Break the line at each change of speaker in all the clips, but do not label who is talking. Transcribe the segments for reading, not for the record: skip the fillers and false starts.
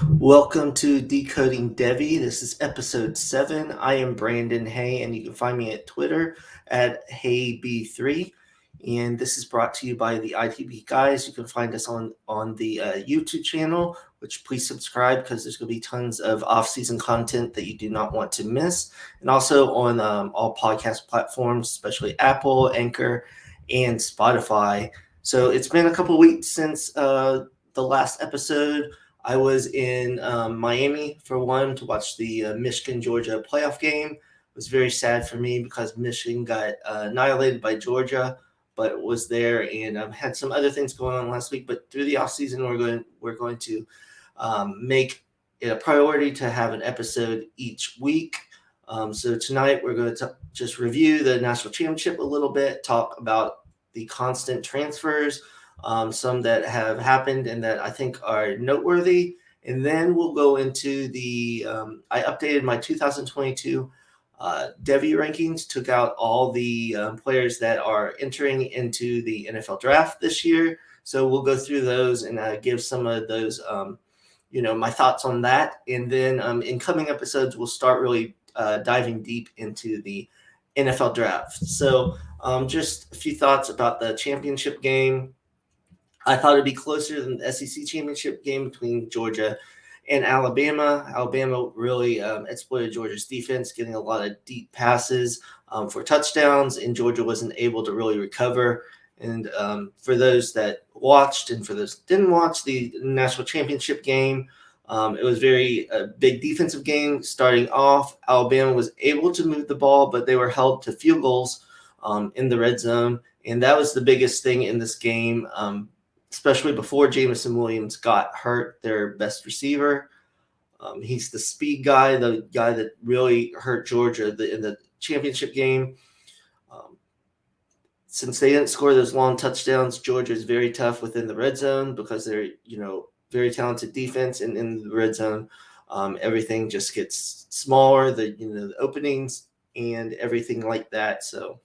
Welcome to Decoding Devy. This is episode 7. I am Brandon Hay, and you can find me at Twitter at HeyB3. And this is brought to you by the ITB guys. You can find us on the YouTube channel, which please subscribe because there's going to be tons of off-season content that you do not want to miss. And also on all podcast platforms, especially Apple, Anchor, and Spotify. So it's been a couple weeks since the last episode. I was in Miami for one to watch the Michigan-Georgia playoff game. It was very sad for me because Michigan got annihilated by Georgia, but was there and had some other things going on last week. But through the offseason, we're going to make it a priority to have an episode each week. So tonight we're going to just review the national championship a little bit, talk about the constant transfers, some that have happened and that I think are noteworthy. And then we'll go into I updated my 2022 Devy rankings, took out all the players that are entering into the NFL draft this year. So we'll go through those and give some of those, my thoughts on that. And then in coming episodes, we'll start really diving deep into the NFL draft. So just a few thoughts about the championship game. I thought it'd be closer than the SEC championship game between Georgia and Alabama. Alabama really exploited Georgia's defense, getting a lot of deep passes for touchdowns, and Georgia wasn't able to really recover. And for those that watched and for those that didn't watch the national championship game, it was a big defensive game. Starting off, Alabama was able to move the ball, but they were held to field goals in the red zone. And that was the biggest thing in this game. Especially before Jamison Williams got hurt, their best receiver. He's the speed guy, the guy that really hurt Georgia in the championship game. Since they didn't score those long touchdowns, Georgia is very tough within the red zone because they're, very talented defense. And in the red zone, everything just gets smaller, the openings and everything like that. So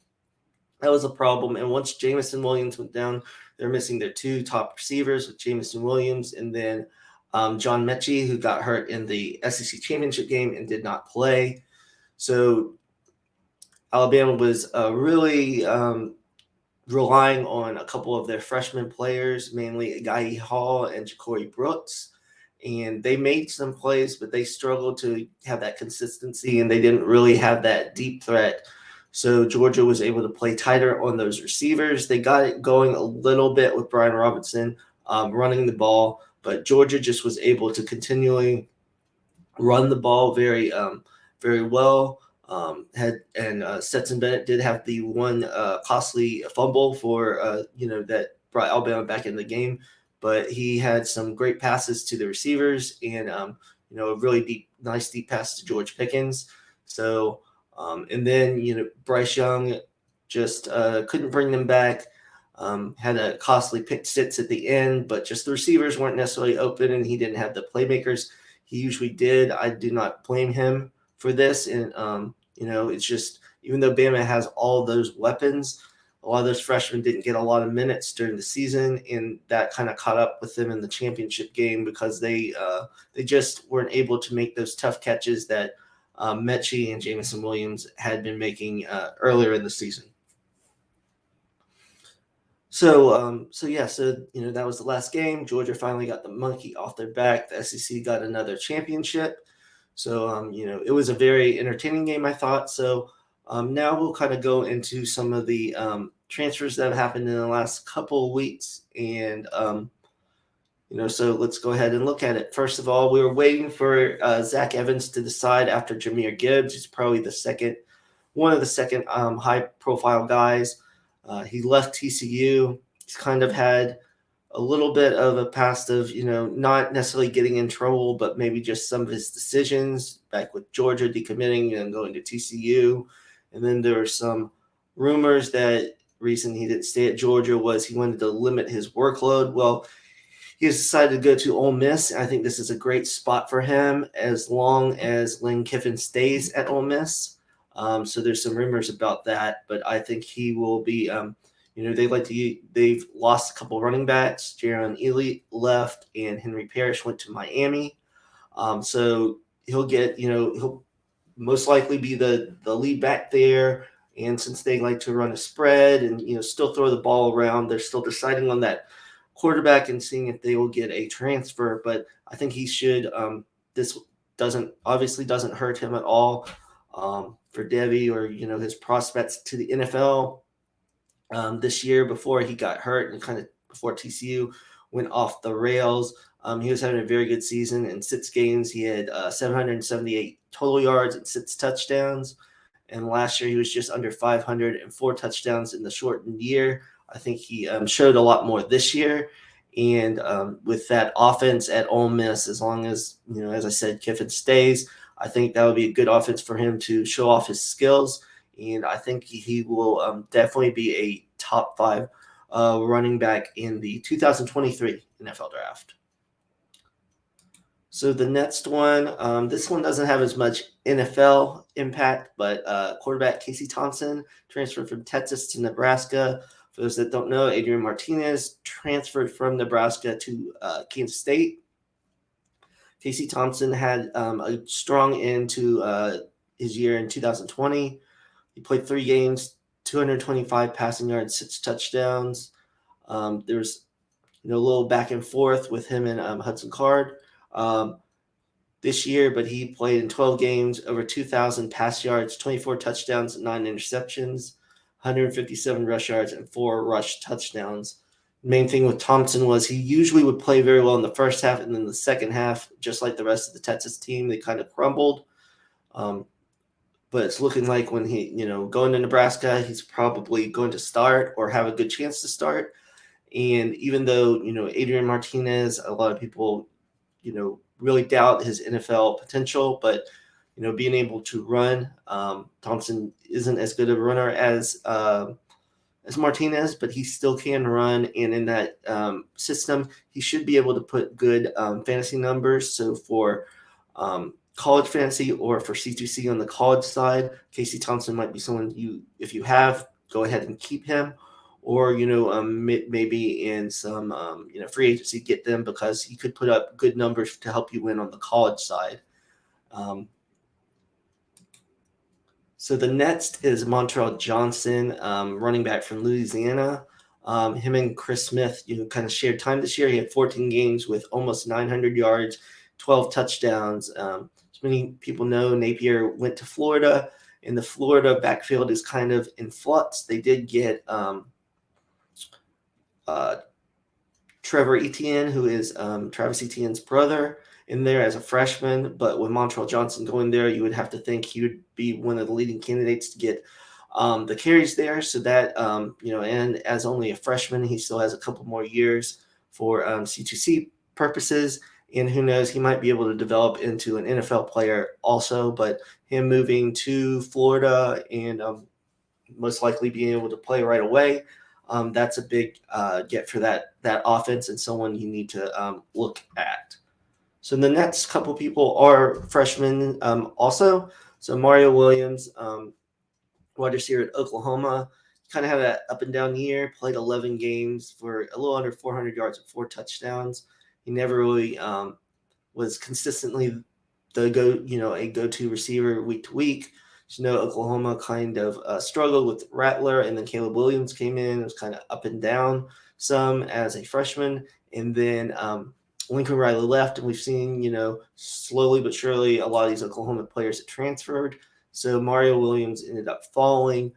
that was a problem. And once Jamison Williams went down, they're missing their two top receivers with Jamison Williams and then John Mechie, who got hurt in the SEC championship game and did not play. So Alabama was really relying on a couple of their freshman players, mainly Guy Hall and Ja'Cory Brooks. And they made some plays, but they struggled to have that consistency, and they didn't really have that deep threat. So Georgia was able to play tighter on those receivers. They got it going a little bit with Brian Robinson running the ball, but Georgia just was able to continually run the ball very well. Stetson Bennett did have the one costly fumble for that brought Alabama back in the game, but he had some great passes to the receivers and a really nice deep pass to George Pickens. So. And then, Bryce Young just couldn't bring them back, had a costly pick six at the end, but just the receivers weren't necessarily open and he didn't have the playmakers he usually did. I do not blame him for this. And, it's just, even though Bama has all those weapons, a lot of those freshmen didn't get a lot of minutes during the season, and that kind of caught up with them in the championship game because they just weren't able to make those tough catches that Mechie and Jamison Williams had been making earlier in the season. So that was the last game. Georgia finally got the monkey off their back. The SEC got another championship. So, it was a very entertaining game, I thought. So now we'll kind of go into some of the transfers that have happened in the last couple of weeks. And so let's go ahead and look at it. First of all, we were waiting for Zach Evans to decide after Jahmyr Gibbs. He's probably one of the second high-profile guys. He left TCU. He's kind of had a little bit of a past of, not necessarily getting in trouble, but maybe just some of his decisions back with Georgia decommitting and going to TCU. And then there were some rumors that reason he didn't stay at Georgia was he wanted to limit his workload. Well, he has decided to go to Ole Miss. I think this is a great spot for him as long as Lane Kiffin stays at Ole Miss. So there's some rumors about that, but I think he will be. They've lost a couple running backs. Jaron Ely left, and Henry Parrish went to Miami. So he'll get, he'll most likely be the lead back there. And since they like to run a spread and still throw the ball around, they're still deciding on that quarterback and seeing if they will get a transfer. But I think he should. This doesn't hurt him at all for Devy or his prospects to the NFL this year before he got hurt and kind of before TCU went off the rails. He was having a very good season. In 6 games, he had 778 total yards and 6 touchdowns. And last year, he was just under 500 and 4 touchdowns in the shortened year. I think he showed a lot more this year. And with that offense at Ole Miss, as long as, as I said, Kiffin stays, I think that would be a good offense for him to show off his skills. And I think he will definitely be a top 5 running back in the 2023 NFL draft. So the next one, this one doesn't have as much NFL impact, but quarterback Casey Thompson transferred from Texas to Nebraska. For those that don't know, Adrian Martinez transferred from Nebraska to Kansas State. Casey Thompson had a strong end to his year in 2020. He played 3 games, 225 passing yards, 6 touchdowns. There was a little back and forth with him and Hudson Card this year, but he played in 12 games, over 2,000 pass yards, 24 touchdowns, 9 interceptions, 157 rush yards, and 4 rush touchdowns. Main thing with Thompson was he usually would play very well in the first half, and then the second half, just like the rest of the Texas team, they kind of crumbled. But it's looking like when he, going to Nebraska, he's probably going to start or have a good chance to start. And even though, Adrian Martinez, a lot of people, really doubt his NFL potential, but, being able to run, Thompson isn't as good a runner as Martinez, but he still can run. And in that system, he should be able to put good fantasy numbers. So for college fantasy or for C2C on the college side, Casey Thompson might be someone if you have, go ahead and keep him. Or, maybe in some, free agency, get them because he could put up good numbers to help you win on the college side. So the next is Montrell Johnson, running back from Louisiana. Him and Chris Smith, kind of shared time this year. He had 14 games with almost 900 yards, 12 touchdowns. As many people know, Napier went to Florida, and the Florida backfield is kind of in flux. They did get Trevor Etienne, who is Travis Etienne's brother, in there as a freshman. But with Montrell Johnson going there, you would have to think he would be one of the leading candidates to get the carries there. So that, and as only a freshman, he still has a couple more years for C2C purposes. And who knows, he might be able to develop into an NFL player also. But him moving to Florida and most likely being able to play right away, that's a big get for that offense and someone you need to look at. So the next couple people are freshmen also. So Mario Williams, wide receiver at Oklahoma, kind of had an up and down year, played 11 games for a little under 400 yards and 4 touchdowns. He never really was consistently a go-to receiver week to week. Oklahoma kind of struggled with Rattler, and then Caleb Williams came in. It was kind of up and down some as a freshman. And then Lincoln Riley left, and we've seen, slowly but surely a lot of these Oklahoma players have transferred. So Mario Williams ended up falling.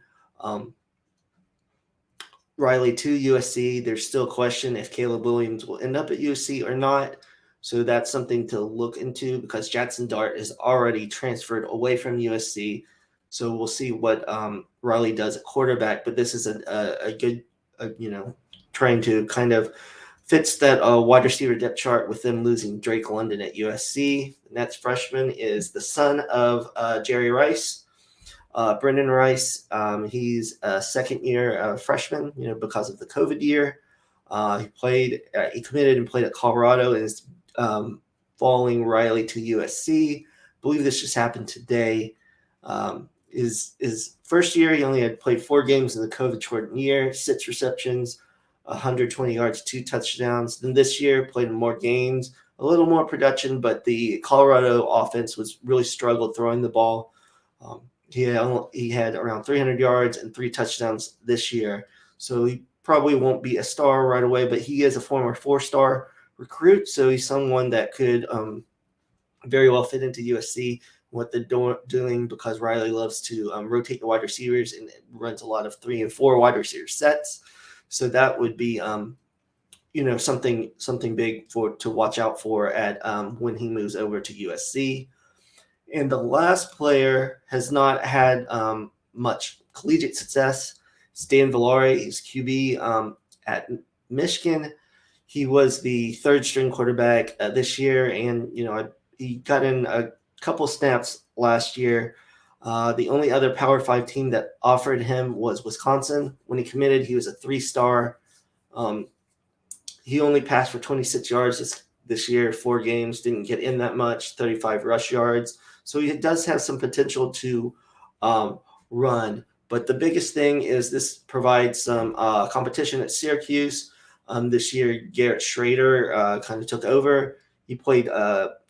Riley to USC. There's still a question if Caleb Williams will end up at USC or not. So that's something to look into because Jackson Dart is already transferred away from USC. So we'll see what Riley does at quarterback. But this is a good, trying to kind of fits that wide receiver depth chart with them losing Drake London at USC. The next freshman is the son of Jerry Rice. Brendan Rice, he's a second-year freshman, because of the COVID year. He committed and played at Colorado and is following Riley to USC. I believe this just happened today. His first year, he only had played 4 games in the COVID-shortened year, 6 receptions, 120 yards, 2 touchdowns. Then this year, played in more games, a little more production, but the Colorado offense was really struggled throwing the ball. He had around 300 yards and 3 touchdowns this year, so he probably won't be a star right away, but he is a former 4-star recruit, so he's someone that could very well fit into USC, what they're doing, because Riley loves to rotate the wide receivers and runs a lot of 3 and 4 wide receiver sets. So that would be something big to watch out for at when he moves over to USC. And the last player has not had much collegiate success. Stan Villari, he's QB at Michigan. He was the 3rd string quarterback this year, and he got in a couple snaps last year. The only other Power 5 team that offered him was Wisconsin. When he committed, he was a 3-star. He only passed for 26 yards this year, 4 games, didn't get in that much, 35 rush yards. So he does have some potential to run. But the biggest thing is this provides some competition at Syracuse. This year, Garrett Schrader kind of took over. He played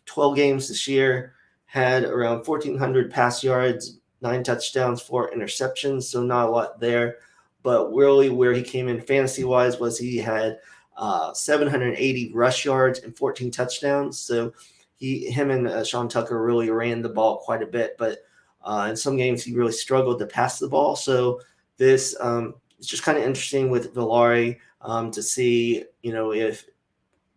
12 games this year, had around 1,400 pass yards, 9 touchdowns, 4 interceptions, so not a lot there. But really where he came in fantasy-wise was he had 780 rush yards and 14 touchdowns. So him and Sean Tucker really ran the ball quite a bit, but in some games he really struggled to pass the ball. So this it's just kind of interesting with Villari to see, if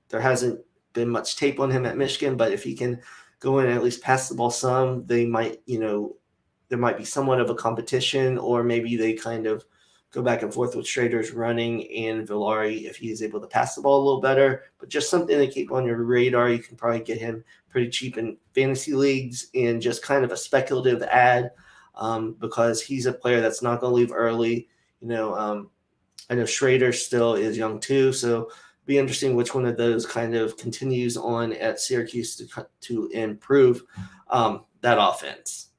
there hasn't been much tape on him at Michigan, but if he can go in and at least pass the ball some, they might, there might be somewhat of a competition, or maybe they kind of go back and forth with Schrader's running and Villari if he's able to pass the ball a little better. But just something to keep on your radar. You can probably get him pretty cheap in fantasy leagues, and just kind of a speculative ad because he's a player that's not going to leave early. I know Schrader still is young too, so be interesting which one of those kind of continues on at Syracuse to improve that offense.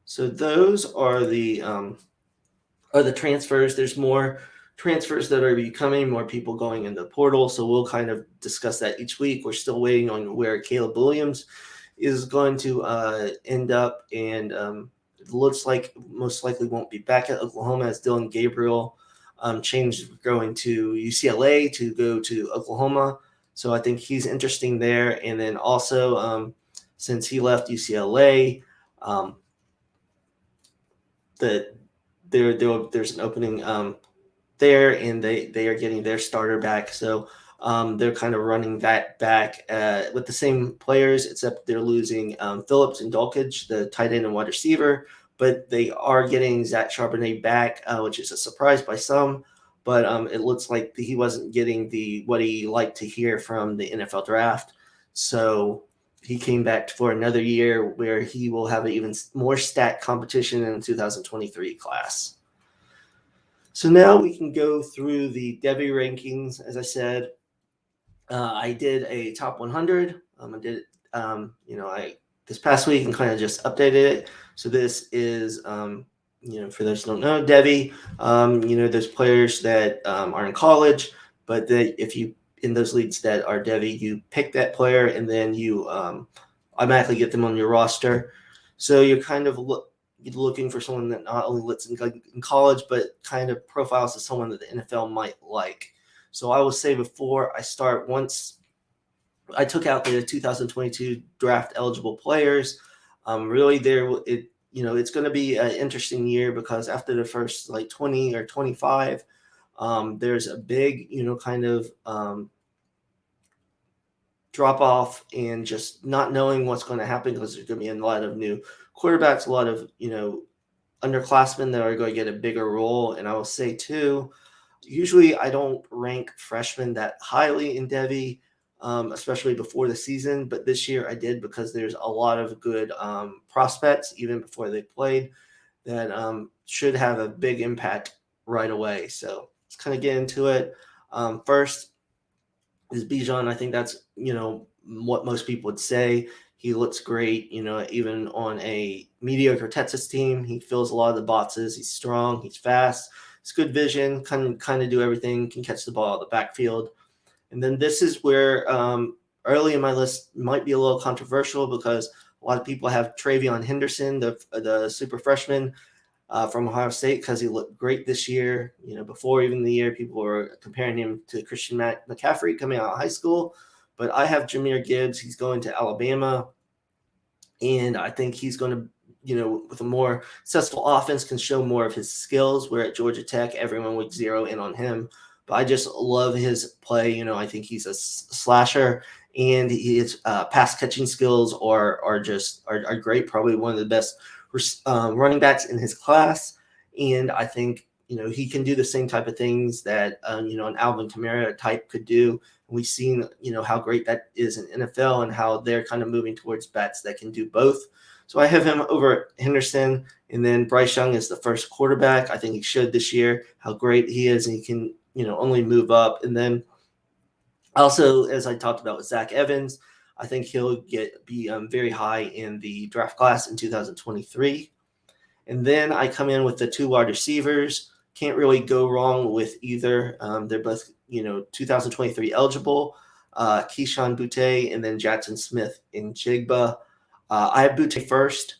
So those are the transfers. There's more transfers that are becoming, more people going in the portal, so we'll kind of discuss that each week. We're still waiting on where Caleb Williams is going to end up, and it looks like most likely won't be back at Oklahoma, as Dylan Gabriel changed going to UCLA to go to Oklahoma. So I think he's interesting there. And then also since he left UCLA, there's an opening there, and they are getting their starter back. So they're kind of running that back with the same players, except they're losing Phillips and Dulcich, the tight end and wide receiver. But they are getting Zach Charbonnet back, which is a surprise by some. But it looks like he wasn't getting what he liked to hear from the NFL draft. So he came back for another year where he will have an even more stacked competition in the 2023 class. So now we can go through the Devy rankings. As I said, I did a top 100. I did it, this past week and kind of just updated it. So this is, for those who don't know, Devy, there's players that are in college, but if you, in those leagues that are Devy, you pick that player and then you automatically get them on your roster. So you're kind of looking for someone that not only looks in college, but kind of profiles as someone that the NFL might like. So I will say before I start, once I took out the 2022 draft eligible players, really it's going to be an interesting year, because after the first 20 or 25, there's a big, kind of drop off, and just not knowing what's going to happen, because there's going to be a lot of new quarterbacks, a lot of, underclassmen that are going to get a bigger role. And I will say too, usually I don't rank freshmen that highly in Devy, especially before the season. But this year I did, because there's a lot of good prospects, even before they played, that should have a big impact right away. So let's kind of get into it. First is Bijan. I think that's, what most people would say. He looks great, even on a mediocre Texas team. He fills a lot of the boxes. He's strong. He's fast. He's good vision. Can kind of do everything. Can catch the ball out of the backfield. And then this is where early in my list might be a little controversial because a lot of people have Travion Henderson, the super freshman from Ohio State, because he looked great this year. Before even the year, people were comparing him to Christian McCaffrey coming out of high school. But I have Jahmyr Gibbs. He's going to Alabama, and I think he's going to, with a more successful offense, can show more of his skills. Where at Georgia Tech, everyone would zero in on him. But I just love his play. I think he's a slasher, and his pass catching skills are great. Probably one of the best running backs in his class. And I think he can do the same type of things that an Alvin Kamara type could do. We've seen how great that is in NFL and how they're kind of moving towards backs that can do both. So I have him over Henderson, and then Bryce Young is the first quarterback. I think he showed this year how great he is, and he can only move up. And then also, as I talked about with Zach Evans, I think he'll be very high in the draft class in 2023. And then I come in with the two wide receivers. Can't really go wrong with either. They're both 2023 eligible. Keyshawn Boutte and then Jackson Smith in Jigba. I have Boutte first.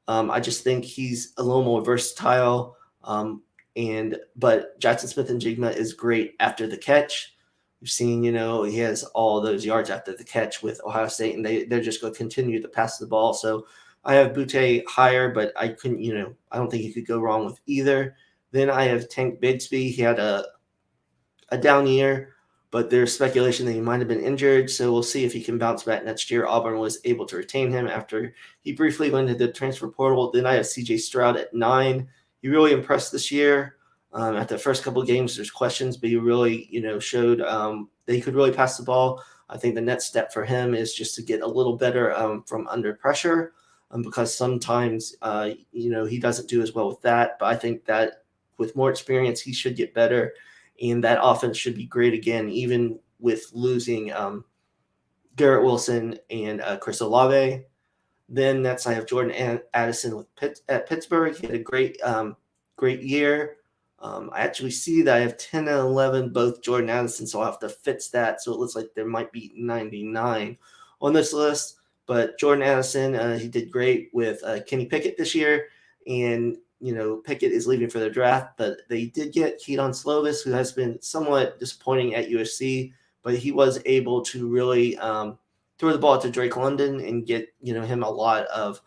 I just think he's a little more versatile. But Jackson Smith and Jigba is great after the catch. We've seen, he has all those yards after the catch with Ohio State, and they're just going to continue to pass the ball. So I have Boutte higher, but I couldn't, I don't think you could go wrong with either. Then I have Tank Bigsby. He had a down year, but there's speculation that he might have been injured. So we'll see if he can bounce back next year. Auburn was able to retain him after he briefly went into the transfer portal. Then I have CJ Stroud at 9. He really impressed this year. At the first couple of games, there's questions, but he really, showed that he could really pass the ball. I think the next step for him is just to get a little better from under pressure, because sometimes, he doesn't do as well with that. But I think that with more experience, he should get better, and that offense should be great again, even with losing Garrett Wilson and Chris Olave. Then next, I have Jordan Addison at Pittsburgh. He had a great year. I actually see that I have 10 and 11, both Jordan Addison, so I'll have to fix that. So it looks like there might be 99 on this list. But Jordan Addison, he did great with Kenny Pickett this year. And, Pickett is leaving for the draft. But they did get Keaton Slovis, who has been somewhat disappointing at USC. But he was able to really throw the ball to Drake London and get, him a lot of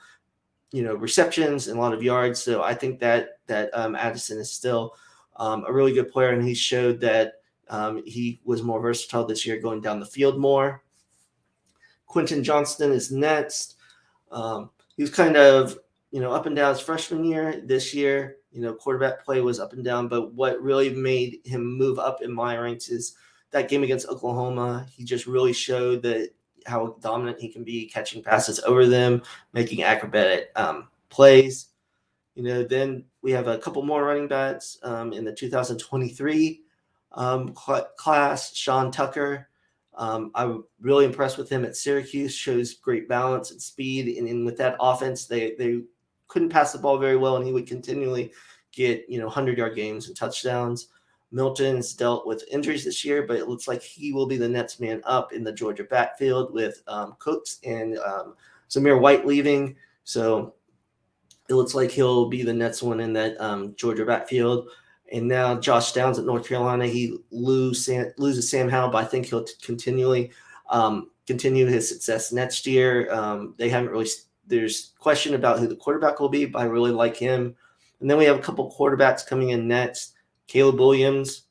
receptions and a lot of yards. So I think that Addison is still a really good player, and he showed that he was more versatile this year, going down the field more. Quentin Johnston is next. He was kind of up and down his freshman year. This year, quarterback play was up and down, but what really made him move up in my ranks is that game against Oklahoma. He just really showed that how dominant he can be, catching passes over them, making acrobatic plays. Then we have a couple more running backs in the 2023 class. Sean Tucker. I'm really impressed with him at Syracuse. Shows great balance and speed, and with that offense, they couldn't pass the ball very well, and he would continually get 100-yard games and touchdowns. Milton's dealt with injuries this year, but it looks like he will be the next man up in the Georgia backfield with Cooks and Zamir White leaving. So it looks like he'll be the next one in that Georgia backfield. And now Josh Downs at North Carolina, he loses Sam Howell, but I think he'll continue his success next year. They haven't really – there's question about who the quarterback will be, but I really like him. And then we have a couple quarterbacks coming in next. Caleb Williams,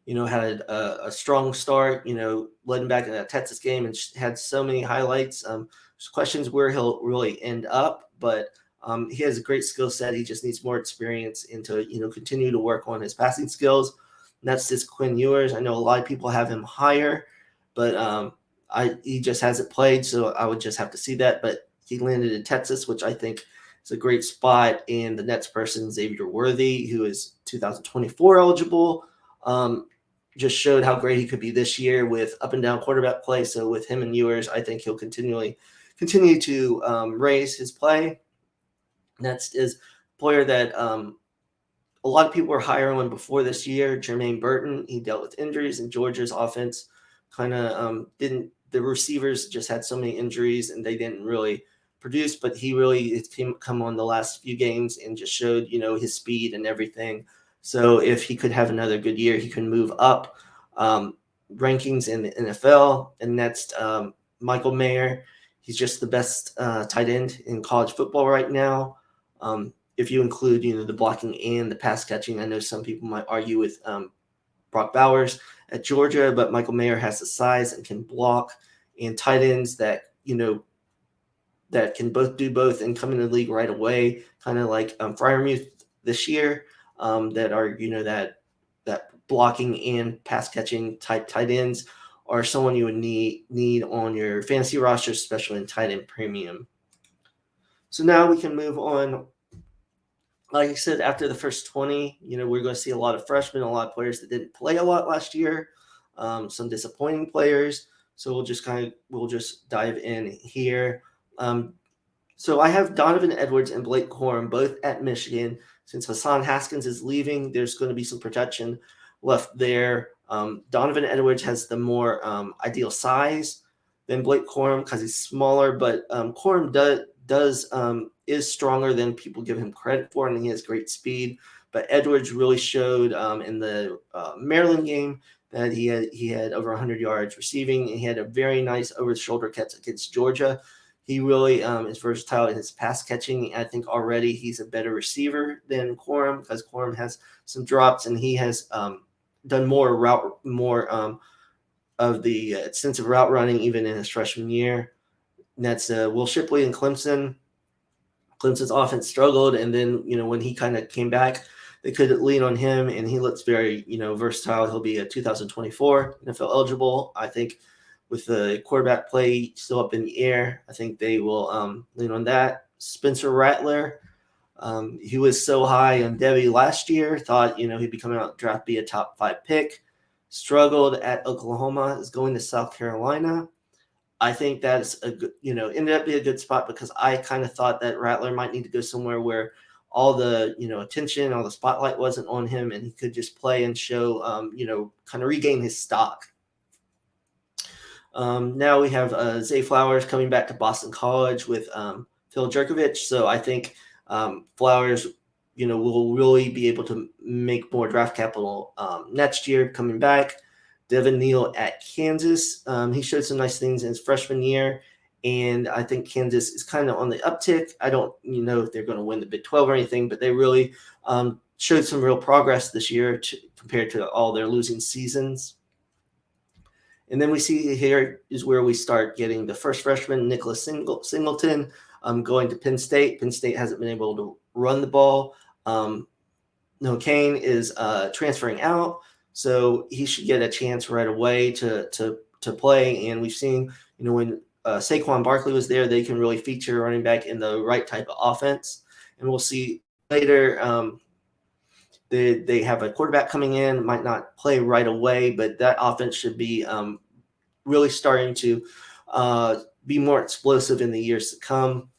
had a strong start, led him back in that Texas game and had so many highlights. There's questions where he'll really end up, but he has a great skill set. He just needs more experience and to, continue to work on his passing skills. And that's just Quinn Ewers. I know a lot of people have him higher, but he just hasn't played, so I would just have to see that. But he landed in Texas, which I think is a great spot. And the next person, Xavier Worthy, who is 2024 eligible, just showed how great he could be this year with up and down quarterback play. So with him and Ewers, I think he'll continue to raise his play. Next is a player that a lot of people were higher on before this year, Jermaine Burton. He dealt with injuries, and Georgia's offense kind of didn't the receivers just had so many injuries and they didn't really produce, but he really has come on the last few games and just showed, his speed and everything. So if he could have another good year, he can move up rankings in the NFL. And next, Michael Mayer. He's just the best tight end in college football right now. If you include, the blocking and the pass catching. I know some people might argue with Brock Bowers at Georgia, but Michael Mayer has the size and can block, and tight ends that, that can both do both and come in the league right away, kind of like Freiermuth this year, that are, that blocking and pass catching type tight ends are someone you would need on your fantasy roster, especially in tight end premium. So now we can move on. Like I said, after the first 20, we're going to see a lot of freshmen, a lot of players that didn't play a lot last year, some disappointing players. So we'll just dive in here. So I have Donovan Edwards and Blake Corum both at Michigan. Since Hassan Haskins is leaving, there's going to be some protection left there. Donovan Edwards has the more ideal size than Blake Corum because he's smaller, but Corum is stronger than people give him credit for, and he has great speed. But Edwards really showed in the Maryland game that he had over 100 yards receiving, and he had a very nice over-the-shoulder catch against Georgia. He really is versatile in his pass catching. I think already he's a better receiver than Corum because Corum has some drops, and he has done more of the extensive route running even in his freshman year. And that's Will Shipley and Clemson. Clemson's offense struggled, and then when he kind of came back, they could lean on him, and he looks very versatile. He'll be a 2024 NFL eligible. I think with the quarterback play still up in the air, I think they will lean on that. Spencer Rattler, he was so high on Devy last year, thought he'd be coming out draft, be a top 5 pick. Struggled at Oklahoma, is going to South Carolina. I think that's a good, ended up being a good spot because I kind of thought that Rattler might need to go somewhere where all the, attention, all the spotlight wasn't on him, and he could just play and show, kind of regain his stock. Now we have Zay Flowers coming back to Boston College with Phil Jerkovich. So I think Flowers, will really be able to make more draft capital next year coming back. Devin Neal at Kansas. He showed some nice things in his freshman year, and I think Kansas is kind of on the uptick. I don't know if they're going to win the Big 12 or anything, but they really showed some real progress this year compared to all their losing seasons. And then we see here is where we start getting the first freshman, Nicholas Singleton, going to Penn State. Penn State hasn't been able to run the ball. Noah Cain is transferring out, so he should get a chance right away to play. And we've seen, when Saquon Barkley was there, they can really feature running back in the right type of offense. And we'll see later they have a quarterback coming in, might not play right away, but that offense should be really starting to be more explosive in the years to come.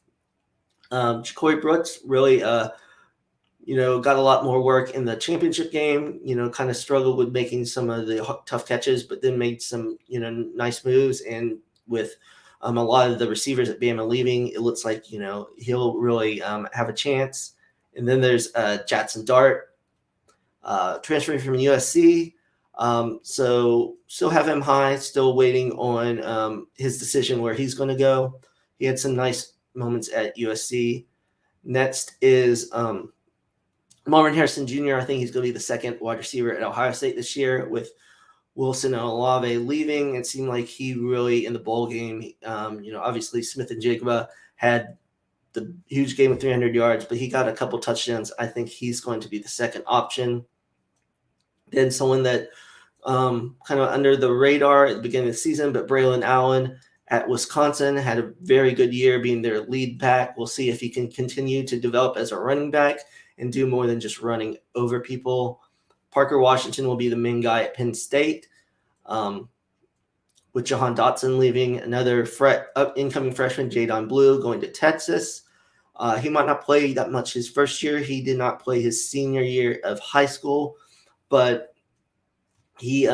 Ja'Cory Brooks really, got a lot more work in the championship game, kind of struggled with making some of the tough catches, but then made some, nice moves. And with a lot of the receivers at Bama leaving, it looks like, he'll really have a chance. And then there's Jackson Dart, transferring from USC. So still have him high, still waiting on his decision where he's going to go. He had some nice moments at USC. Next is Marvin Harrison Jr. I think he's going to be the second wide receiver at Ohio State this year. With Wilson and Olave leaving, it seemed like he really, in the bowl game, obviously Smith and Jigba had the huge game of 300 yards, but he got a couple touchdowns. I think he's going to be the second option. Then someone that kind of under the radar at the beginning of the season, but Braylon Allen at Wisconsin had a very good year being their lead back. We'll see if he can continue to develop as a running back and do more than just running over people. Parker Washington will be the main guy at Penn State. With Jahan Dotson leaving, another incoming freshman, Jadon Blue, going to Texas. He might not play that much his first year. He did not play his senior year of high school, but he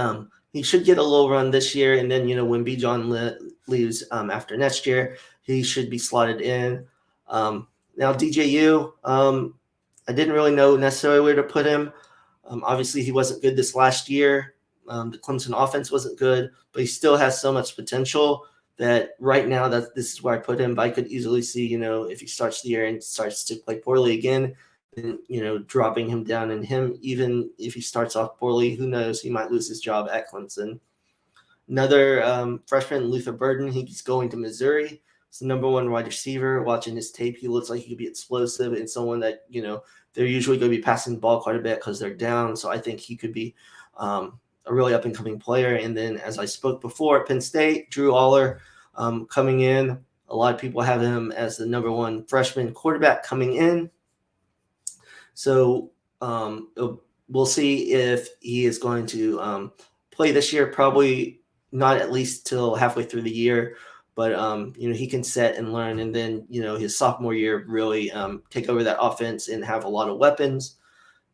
should get a little run this year. And then, when Bijan leaves after next year. He should be slotted in. Now DJU, I didn't really know necessarily where to put him. Obviously, he wasn't good this last year. The Clemson offense wasn't good, but he still has so much potential that right now this is where I put him. But I could easily see, if he starts the year and starts to play poorly again, then, dropping him down. And him, even if he starts off poorly, who knows? He might lose his job at Clemson. Another freshman, Luther Burden, he's going to Missouri. He's the number one wide receiver. Watching his tape, he looks like he could be explosive and someone that, they're usually going to be passing the ball quite a bit because they're down. So I think he could be a really up-and-coming player. And then, as I spoke before, at Penn State, Drew Aller coming in. A lot of people have him as the number one freshman quarterback coming in. So we'll see if he is going to play this year. Probably not at least till halfway through the year. But, he can set and learn, and then, his sophomore year really take over that offense and have a lot of weapons.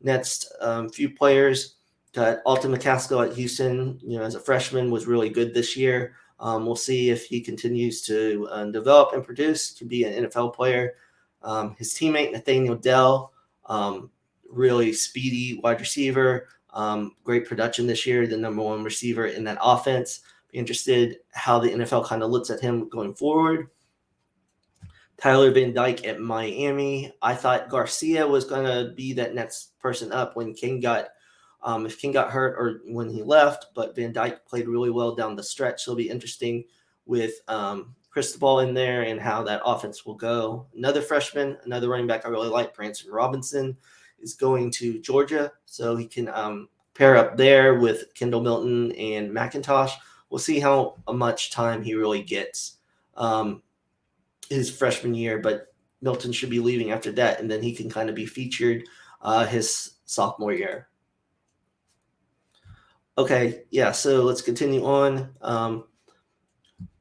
Next, few players. Got Alton McCaskill at Houston, as a freshman, was really good this year. We'll see if he continues to develop and produce to be an NFL player. His teammate, Nathaniel Dell, really speedy wide receiver, great production this year, the number one receiver in that offense. Interested how the NFL kind of looks at him going forward. Tyler Van Dyke at Miami. I thought Garcia was going to be that next person up when King got if King got hurt or when he left, but Van Dyke played really well down the stretch. So it'll be interesting with Cristobal in there and how that offense will go. Another freshman, another running back I really like, Branson Robinson, is going to Georgia. So he can pair up there with Kendall Milton and McIntosh. We'll see how much time he really gets his freshman year, but Milton should be leaving after that, and then he can kind of be featured his sophomore year. Okay, yeah, so let's continue on.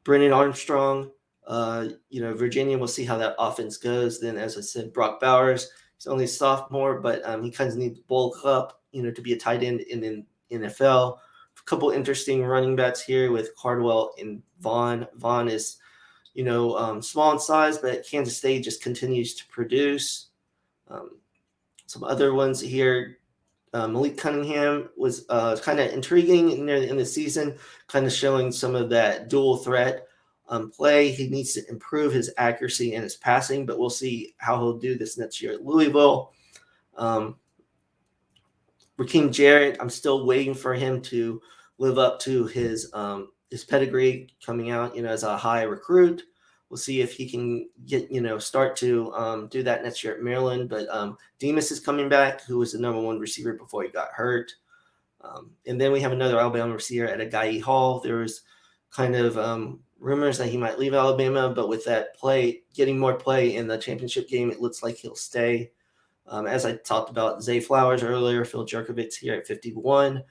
Brennan Armstrong, Virginia, we'll see how that offense goes. Then, as I said, Brock Bowers, he's only a sophomore, but he kind of needs to bulk up, to be a tight end in the NFL. A couple interesting running backs here with Cardwell and Vaughn. Vaughn is, small in size, but Kansas State just continues to produce. Some other ones here. Malik Cunningham was kind of intriguing near the end of the season, kind of showing some of that dual threat play. He needs to improve his accuracy and his passing, but we'll see how he'll do this next year at Louisville. Raheem Jarrett, I'm still waiting for him to live up to his pedigree coming out, as a high recruit. We'll see if he can get, start to do that next year at Maryland. But Demas is coming back, who was the number one receiver before he got hurt. And then we have another Alabama receiver at Agiye Hall. There was kind of rumors that he might leave Alabama, but with that getting more play in the championship game, it looks like he'll stay. As I talked about Zay Flowers earlier, Phil Jerkovich here at 51.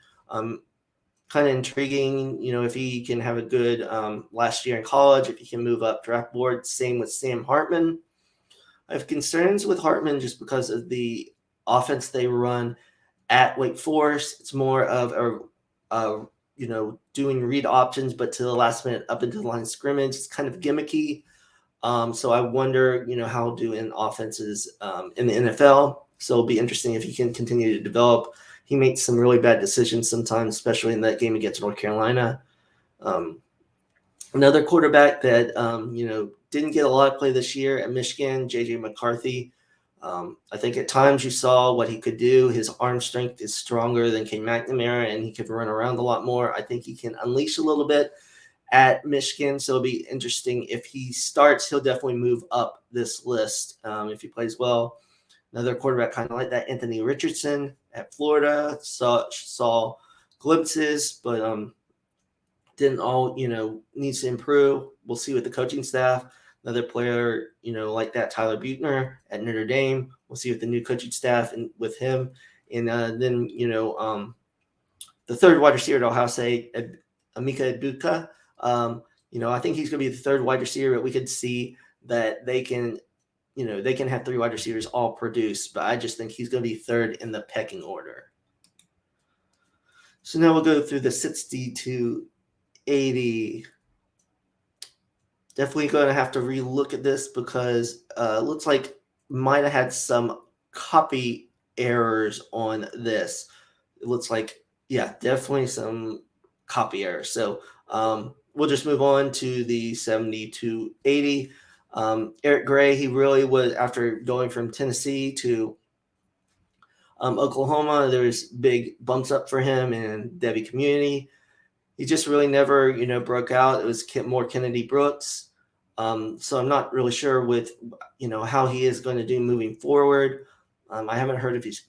Kind of intriguing, if he can have a good last year in college, if he can move up draft board. Same with Sam Hartman. I have concerns with Hartman just because of the offense they run at Wake Forest. It's more of doing read options, but to the last minute up into the line of scrimmage. It's kind of gimmicky. So I wonder, how he'll do in offenses in the NFL. So it'll be interesting if he can continue to develop. He makes some really bad decisions sometimes, especially in that game against North Carolina. Another quarterback that, didn't get a lot of play this year at Michigan, J.J. McCarthy. I think at times you saw what he could do. His arm strength is stronger than King McNamara, and he could run around a lot more. I think he can unleash a little bit at Michigan, so it'll be interesting. If he starts, he'll definitely move up this list if he plays well. Another quarterback kind of like that, Anthony Richardson at Florida, saw glimpses, but didn't all, needs to improve. We'll see with the coaching staff. Another player, like that, Tyler Buechner at Notre Dame. We'll see with the new coaching staff and with him. And then, the third wide receiver at Ohio State, Emeka Egbuka. I think he's going to be the third wide receiver, but we could see that they can have three wide receivers all produce, but I just think he's going to be third in the pecking order. So now we'll go through the 60 to 80 Definitely going to have to relook at this because looks like might have had some copy errors on this. It looks like, yeah, definitely some copy errors. So we'll just move on to the 70-80. Eric Gray, he really was, after going from Tennessee to Oklahoma, there's big bumps up for him in Devy community. He just really never, broke out. It was more Kennedy Brooks. So I'm not really sure with, how he is going to do moving forward. I haven't heard if he's,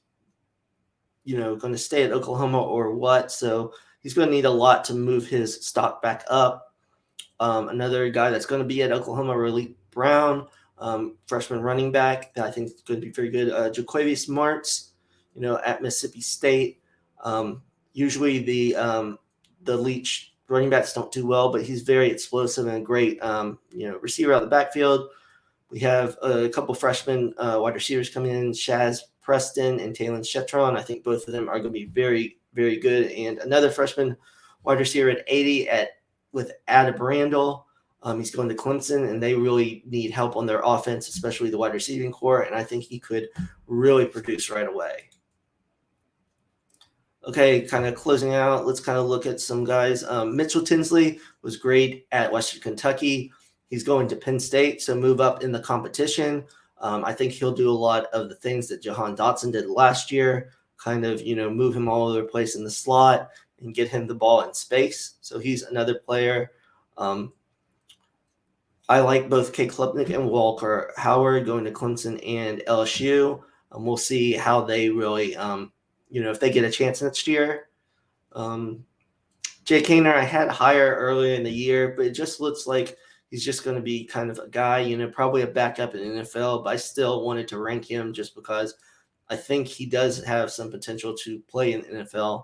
going to stay at Oklahoma or what. So he's going to need a lot to move his stock back up. Another guy that's going to be at Oklahoma, Raleigh Brown, freshman running back that I think is going to be very good. Jaquavius Smarts, at Mississippi State. Usually the Leach running backs don't do well, but he's very explosive and a great receiver out of the backfield. We have a couple freshmen wide receivers coming in, Shaz Preston and Talon Shetron. I think both of them are going to be very, very good. And another freshman wide receiver at 80 with Adam Randall. He's going to Clemson, and they really need help on their offense, especially the wide receiving core. And I think he could really produce right away. Okay, kind of closing out, let's kind of look at some guys. Mitchell Tinsley was great at Western Kentucky. He's going to Penn State, so move up in the competition. I think he'll do a lot of the things that Jahan Dotson did last year, kind of, move him all over the place in the slot and get him the ball in space. So he's another player. I like both Kay Klubnik and Walker Howard going to Clemson and LSU. We'll see how they really, if they get a chance next year. Jay Kaner, I had higher earlier in the year, but it just looks like he's just going to be kind of a guy, probably a backup in the NFL, but I still wanted to rank him just because I think he does have some potential to play in the NFL.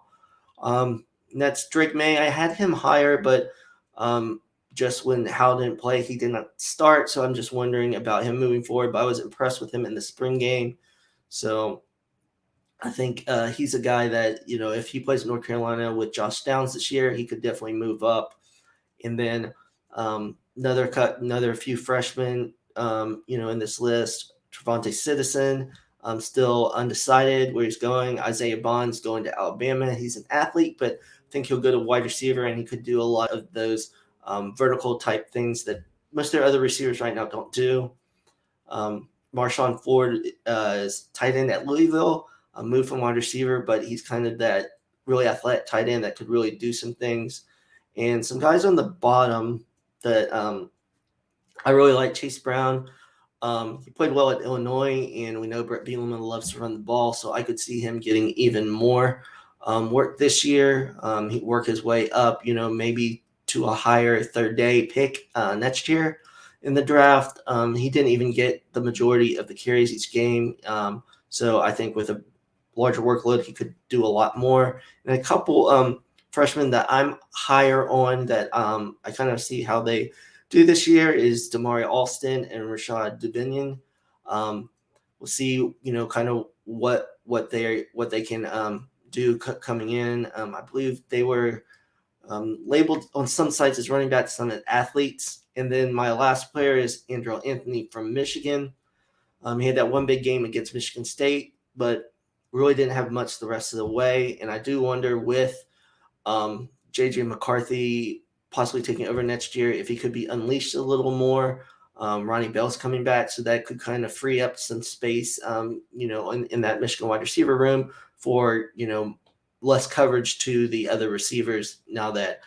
That's Drake May. I had him higher, but just when Howell didn't play, he did not start, so I'm just wondering about him moving forward, but I was impressed with him in the spring game. So I think he's a guy that, if he plays North Carolina with Josh Downs this year, he could definitely move up. And then another few freshmen, in this list. Trevante Citizen, still undecided where he's going. Isaiah Bond's going to Alabama. He's an athlete, but I think he'll go to wide receiver, and he could do a lot of those vertical type things that most of their other receivers right now don't do. Marshawn Ford is tight end at Louisville. Moved from wide receiver, but he's kind of that really athletic tight end that could really do some things. And some guys on the bottom that I really like. Chase Brown. He played well at Illinois, and we know Brett Bielema loves to run the ball, so I could see him getting even more work this year. He work his way up, maybe to a higher third-day pick next year in the draft. He didn't even get the majority of the carries each game, so I think with a larger workload, he could do a lot more. And a couple freshmen that I'm higher on that I kind of see how they do this year is Damari Alston and Rashad Dubinion. We'll see, kind of what they can do coming in. I believe they were labeled on some sites as running backs, some as athletes. And then my last player is Andrew Anthony from Michigan. He had that one big game against Michigan State, but really didn't have much the rest of the way. And I do wonder with J.J. McCarthy possibly taking over next year if he could be unleashed a little more. Ronnie Bell's coming back, so that could kind of free up some space, in that Michigan wide receiver room for, less coverage to the other receivers now that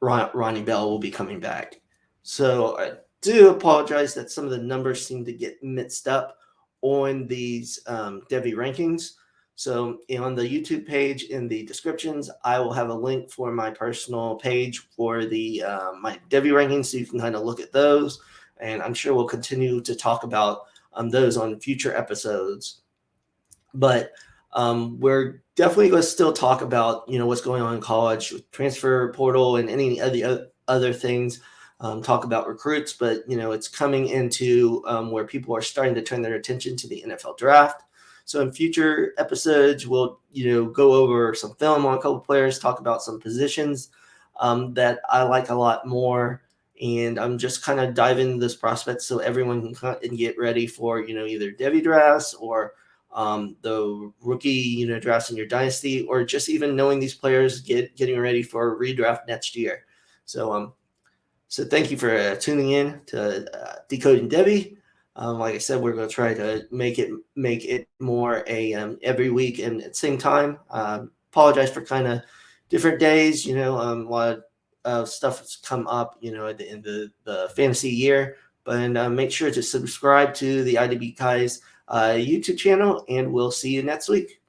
Ronnie Bell will be coming back. So I do apologize that some of the numbers seem to get mixed up on these Devy rankings. So on the YouTube page in the descriptions, I will have a link for my personal page for the my Devy rankings, so you can kind of look at those. And I'm sure we'll continue to talk about those on future episodes. But we're definitely going to still talk about what's going on in college, transfer portal, and any of the other things. Talk about recruits, but it's coming into where people are starting to turn their attention to the NFL draft. So in future episodes, we'll go over some film on a couple players, talk about some positions that I like a lot more, and I'm just kind of diving into this prospect so everyone can get ready for either Devy drafts or the rookie drafts in your dynasty, or just even knowing these players getting ready for a redraft next year. So thank you for tuning in to Decoding Devy. Like I said, we're going to try to make it more a every week and at the same time. Apologize for kind of different days. A lot of stuff has come up, at the end of the fantasy year. But make sure to subscribe to the IDB Guys YouTube channel, and we'll see you next week.